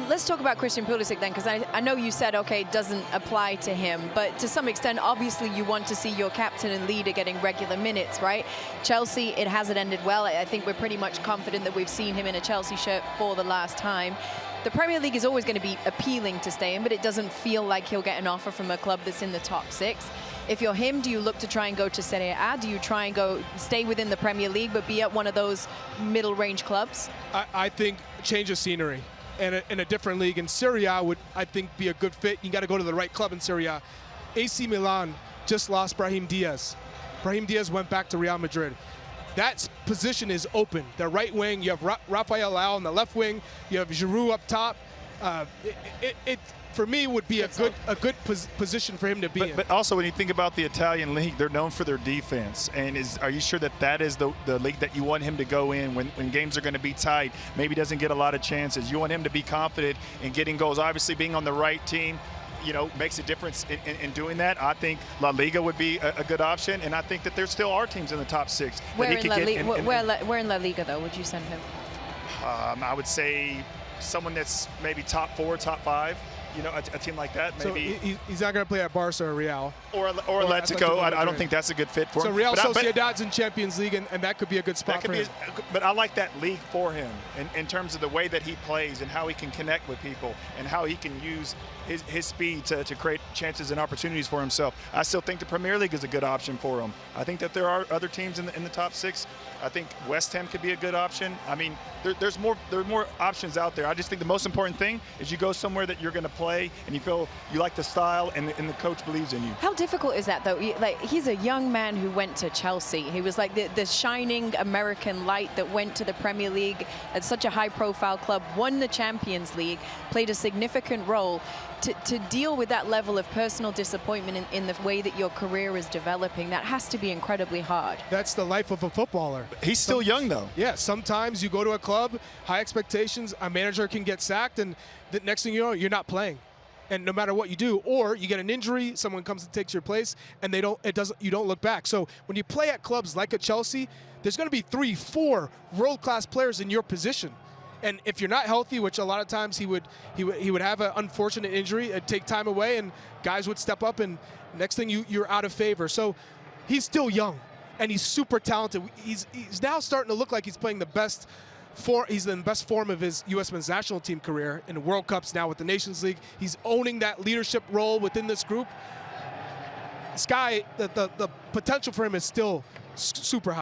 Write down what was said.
Let's talk about Christian Pulisic then, because I know you said, okay, it doesn't apply to him, but to some extent, obviously, you want to see your captain and leader getting regular minutes, right? Chelsea, it hasn't ended well. I think we're pretty much confident that we've seen him in a Chelsea shirt for the last time. The Premier League is always going to be appealing to stay in, but it doesn't feel like he'll get an offer from a club that's in the top 6. If you're him, do you look to try and go to Serie A? Do you try and stay within the Premier League, but be at one of those middle-range clubs? I think change of scenery and in a different league. And Serie A would, I think, be a good fit. You got to go to the right club in Serie A. AC Milan just lost Brahim Diaz. Brahim Diaz went back to Real Madrid. That position is open. The right wing, you have Rafael Leao on the left wing, you have Giroud up top. It for me would be a good position for him to be in. But also when you think about the Italian league, they're known for their defense. And are you sure that is the league that you want him to go in when games are going to be tight, maybe doesn't get a lot of chances? You want him to be confident in getting goals. Obviously being on the right team, you know, makes a difference in doing that. I think La Liga would be a good option, and I think that there still are teams in the top 6. Where in La Liga, though, would you send him? I would say someone that's maybe top 4, top 5. You know, a team like that, maybe. So he's not going to play at Barca or Real. Or Atletico. I don't think that's a good fit for him. So Real Sociedad's in Champions League, and that could be a good spot for him. But I like that league for him in terms of the way that he plays and how he can connect with people and how he can use his speed to create chances and opportunities for himself. I still think the Premier League is a good option for him. I think that there are other teams in the top 6. I think West Ham could be a good option. I mean, there are more options out there. I just think the most important thing is you go somewhere that you're going to play and you feel you like the style and the coach believes in you. How difficult is that, though? Like, he's a young man who went to Chelsea. He was like the shining American light that went to the Premier League at such a high-profile club, won the Champions League, played a significant role. To deal with that level of personal disappointment in the way that your career is developing, that has to be incredibly hard. That's the life of a footballer. He's still young, though. Yeah, sometimes you go to a club, high expectations, a manager can get sacked, and the next thing you know, you're not playing. And no matter what you do, or you get an injury, someone comes and takes your place, and you don't look back. So when you play at clubs like a Chelsea, there's going to be 3, 4 world-class players in your position. And if you're not healthy, which a lot of times he would have an unfortunate injury, it'd take time away, and guys would step up, and next thing you're out of favor. So he's still young, and he's super talented. He's now starting to look like he's playing he's in the best form of his U.S. men's national team career in the World Cups now with the Nations League. He's owning that leadership role within this group. Sky, the potential for him is still super high.